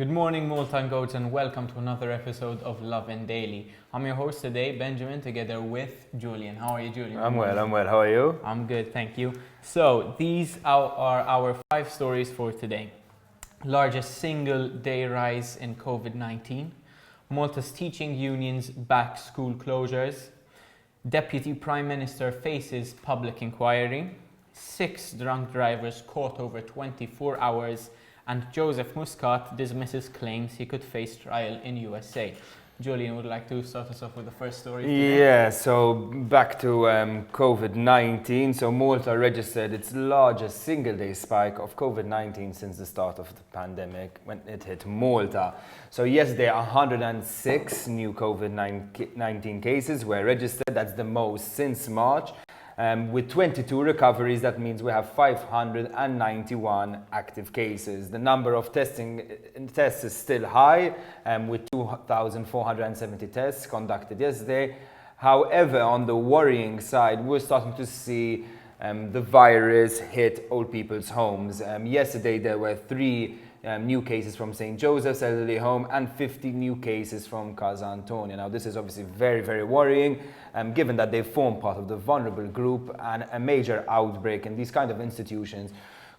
Good morning, Malta and Gozo, and welcome to another episode of Lovin Daily. I'm your host today, Benjamin, together with Julian. How are you, Julian? I'm well. How are you? I'm good, thank you. So, these are our 5 stories for today. Largest single day rise in COVID-19. Malta's teaching unions back school closures. Deputy Prime Minister faces public inquiry. 6 drunk drivers caught over 24 hours. And Joseph Muscat dismisses claims he could face trial in USA. Julian, would like to start us off with the first story today? Yeah, so back to COVID-19. So Malta registered its largest single-day spike of COVID-19 since the start of the pandemic when it hit Malta. So yesterday, 106 new COVID-19 cases were registered. That's the most since March. With 22 recoveries, that means we have 591 active cases. The number of tests is still high, with 2,470 tests conducted yesterday. However, on the worrying side, we're starting to see the virus hit old people's homes. Yesterday, there were 3 new cases from St. Joseph's Elderly Home and 50 new cases from Casa Antonia. Now, this is obviously very, very worrying, given that they form part of the vulnerable group, and a major outbreak in these kind of institutions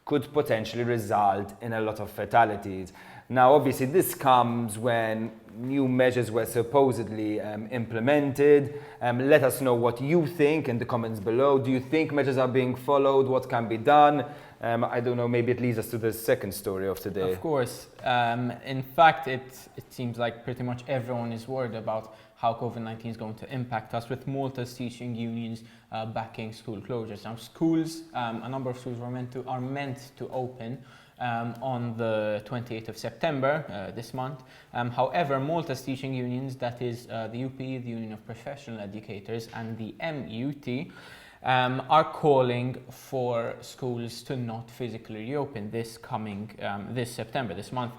could potentially result in a lot of fatalities. Now, obviously, this comes when new measures were supposedly implemented. Let us know what you think in the comments below. Do you think measures are being followed? What can be done? I don't know, maybe it leads us to the second story of today. Of course. In fact, it seems like pretty much everyone is worried about how COVID-19 is going to impact us, with Malta's teaching unions backing school closures. Now, schools, a number of schools are meant to open on the 28th of September this month. However, Malta's teaching unions, that is the UPE, the Union of Professional Educators, and the MUT, are calling for schools to not physically reopen this September, this month.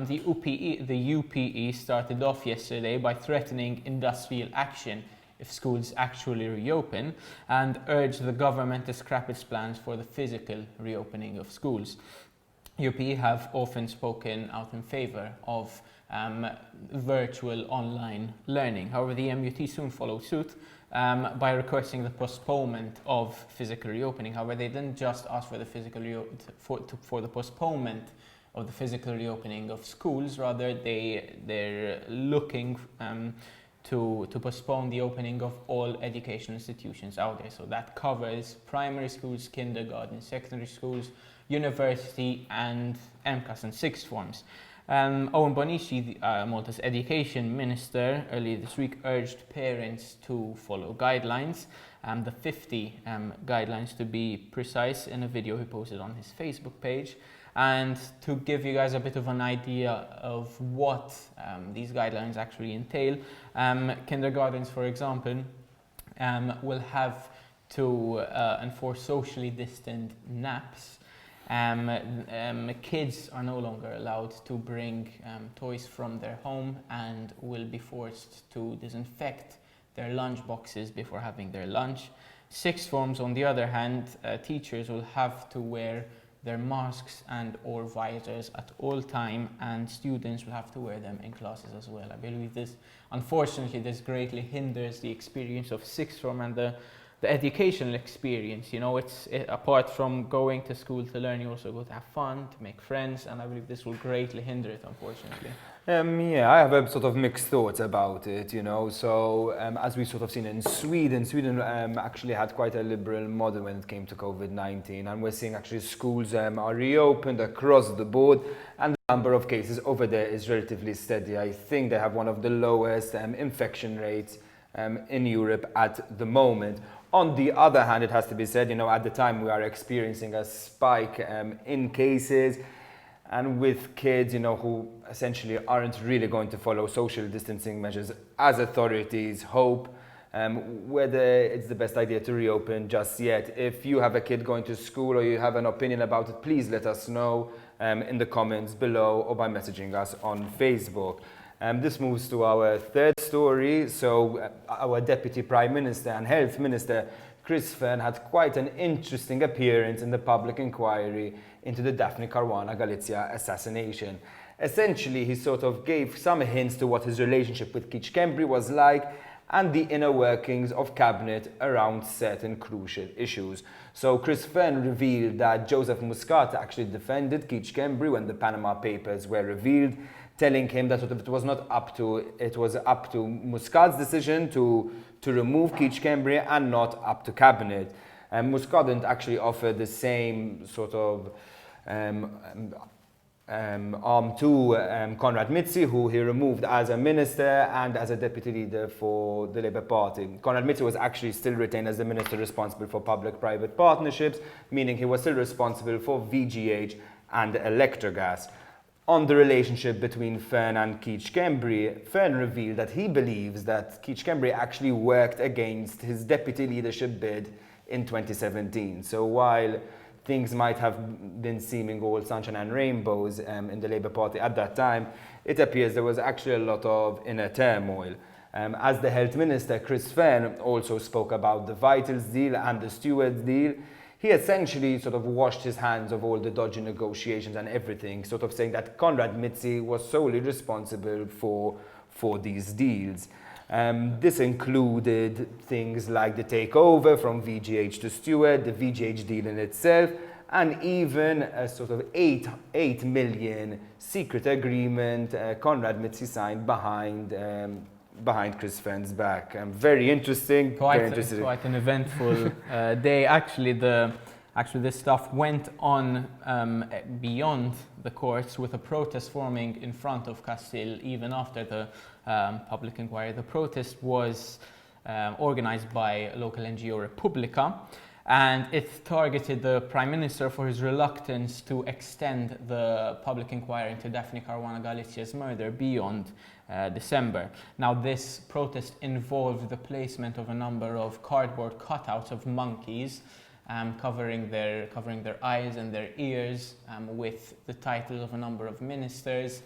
The UPE started off yesterday by threatening industrial action if schools actually reopen, and urged the government to scrap its plans for the physical reopening of schools. UPE have often spoken out in favour of virtual online learning. However, the MUT soon followed suit by requesting the postponement of physical reopening. However, they didn't just ask for the for the postponement of the physical reopening of schools. Rather, they're looking to postpone the opening of all education institutions out there. So that covers primary schools, kindergarten, secondary schools, university, and MCAS and sixth forms. Owen Bonici, Malta's education minister, earlier this week urged parents to follow guidelines, the 50 guidelines to be precise, in a video he posted on his Facebook page. And to give you guys a bit of an idea of what these guidelines actually entail, kindergartens, for example, will have to enforce socially distant naps. Kids are no longer allowed to bring toys from their home and will be forced to disinfect their lunch boxes before having their lunch. Sixth forms, on the other hand, teachers will have to wear their masks and or visors at all time, and students will have to wear them in classes as well. I believe unfortunately, this greatly hinders the experience of sixth form and the educational experience. You know, apart from going to school to learn, you also go to have fun, to make friends, and I believe this will greatly hinder it, unfortunately. Yeah, I have a sort of mixed thoughts about it, you know. So as we've sort of seen in Sweden actually had quite a liberal model when it came to COVID-19, and we're seeing actually schools are reopened across the board, and the number of cases over there is relatively steady. I think they have one of the lowest infection rates in Europe at the moment. On the other hand, it has to be said, you know, at the time we are experiencing a spike in cases, and with kids, you know, who essentially aren't really going to follow social distancing measures as authorities hope, whether it's the best idea to reopen just yet. If you have a kid going to school or you have an opinion about it, please let us know in the comments below or by messaging us on Facebook. This moves to our third story. So our Deputy Prime Minister and Health Minister, Chris Fene, had quite an interesting appearance in the public inquiry into the Daphne Caruana Galizia assassination. Essentially, he sort of gave some hints to what his relationship with Keith Schembri was like and the inner workings of cabinet around certain crucial issues. So Chris Fene revealed that Joseph Muscat actually defended Keith Schembri when the Panama Papers were revealed, telling him that sort of it was up to Muscat's decision to remove Keith Schembri and not up to cabinet. Muscat didn't actually offer the same sort of arm to Konrad Mizzi, who he removed as a minister and as a deputy leader for the Labour Party. Konrad Mizzi was actually still retained as the minister responsible for public-private partnerships, meaning he was still responsible for VGH and Electrogas. On the relationship between Fene and Keith Schembri, Fene revealed that he believes that Keith Schembri actually worked against his deputy leadership bid in 2017. So while things might have been seeming all sunshine and rainbows in the Labour Party at that time, it appears there was actually a lot of inner turmoil. As the Health Minister, Chris Fene also spoke about the Vitals deal and the Stewards deal. He essentially sort of washed his hands of all the dodgy negotiations and everything, sort of saying that Konrad Mizzi was solely responsible for these deals. This included things like the takeover from VGH to Stewart, the VGH deal in itself, and even a sort of 8 million secret agreement Konrad Mizzi signed behind Chris Fene's back. Very interesting. Quite an eventful day. Actually, this stuff went on beyond the courts, with a protest forming in front of Castille even after the public inquiry. The protest was organized by local NGO Republica, and it targeted the Prime Minister for his reluctance to extend the public inquiry into Daphne Caruana Galicia's murder beyond December. Now, this protest involved the placement of a number of cardboard cutouts of monkeys covering their eyes and their ears with the titles of a number of ministers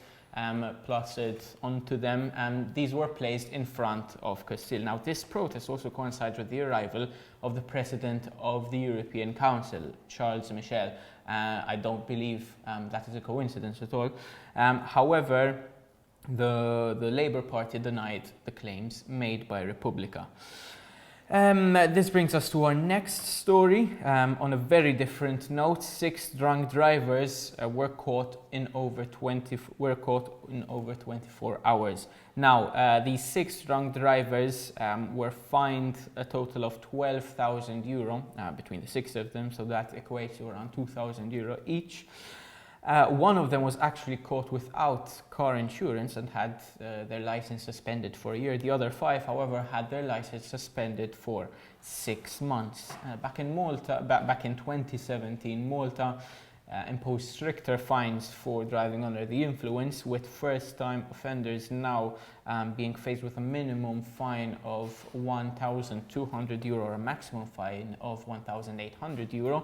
plastered onto them. These were placed in front of Castille. Now, this protest also coincides with the arrival of the President of the European Council, Charles Michel. I don't believe that is a coincidence at all. However, the Labour Party denied the claims made by Republica. This brings us to our next story. On a very different note, 6 drunk drivers were caught in over 24 hours. Now, these 6 drunk drivers were fined a total of €12,000 between the 6 of them, so that equates to around €2,000 each. One of them was actually caught without car insurance and had their license suspended for a year. The other 5, however, had their license suspended for 6 months. Back in 2017, Malta imposed stricter fines for driving under the influence, with first-time offenders now being faced with a minimum fine of €1,200 or a maximum fine of €1,800.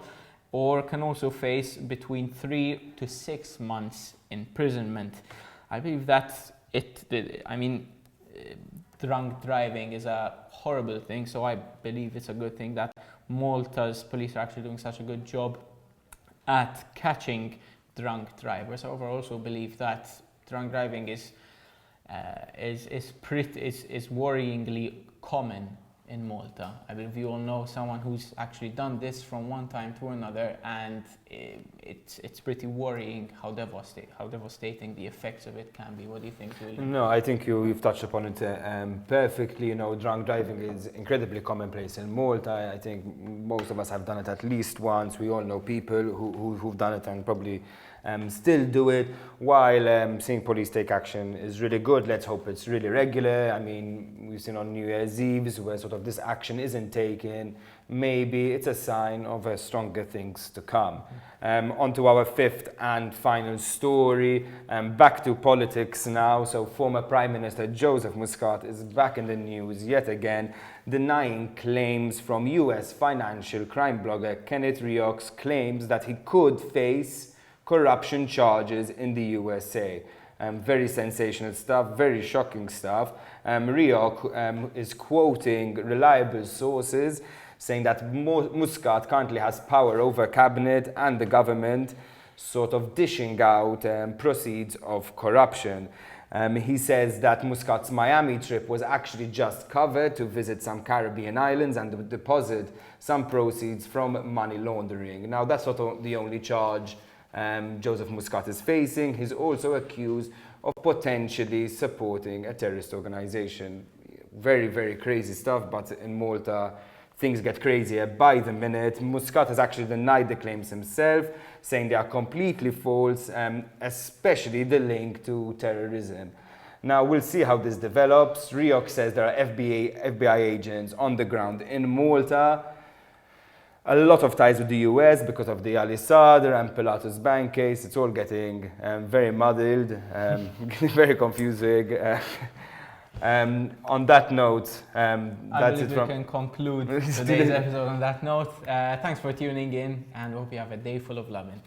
Or can also face between 3 to 6 months imprisonment. I believe that drunk driving is a horrible thing, so I believe it's a good thing that Malta's police are actually doing such a good job at catching drunk drivers. However, I also believe that drunk driving is worryingly common in Malta. I believe you all know someone who's actually done this from one time to another, and it's pretty worrying how devastating the effects of it can be. What do you think, Julian? No, I think you've touched upon it perfectly. You know, drunk driving is incredibly commonplace in Malta. I think most of us have done it at least once. We all know people who've done it and probably still do it. While seeing police take action is really good, let's hope it's really regular. I mean, we've seen on New Year's Eve where sort of this action isn't taken. Maybe it's a sign of stronger things to come. On to our 5th and final story. Back to politics now. So former Prime Minister Joseph Muscat is back in the news yet again, denying claims from US financial crime blogger Kenneth Rioch's claims that he could face corruption charges in the USA. Very sensational stuff, very shocking stuff. Rioch is quoting reliable sources, saying that Muscat currently has power over cabinet and the government. sort of dishing out proceeds of corruption. He says that Muscat's Miami trip was actually just covered to visit some Caribbean islands and deposit some proceeds from money laundering. Now, that's not the only charge Joseph Muscat is facing. He's also accused of potentially supporting a terrorist organization. Very, very crazy stuff, but in Malta, things get crazier by the minute. Muscat has actually denied the claims himself, saying they are completely false, especially the link to terrorism. Now, we'll see how this develops. Rioch says there are FBI agents on the ground in Malta. A lot of ties with the US because of the Ali Sadr and Pilatus Bank case. It's all getting very muddled, very confusing. On that note, that's it. We can conclude today's episode on that note. Thanks for tuning in, and hope you have a day full of loving.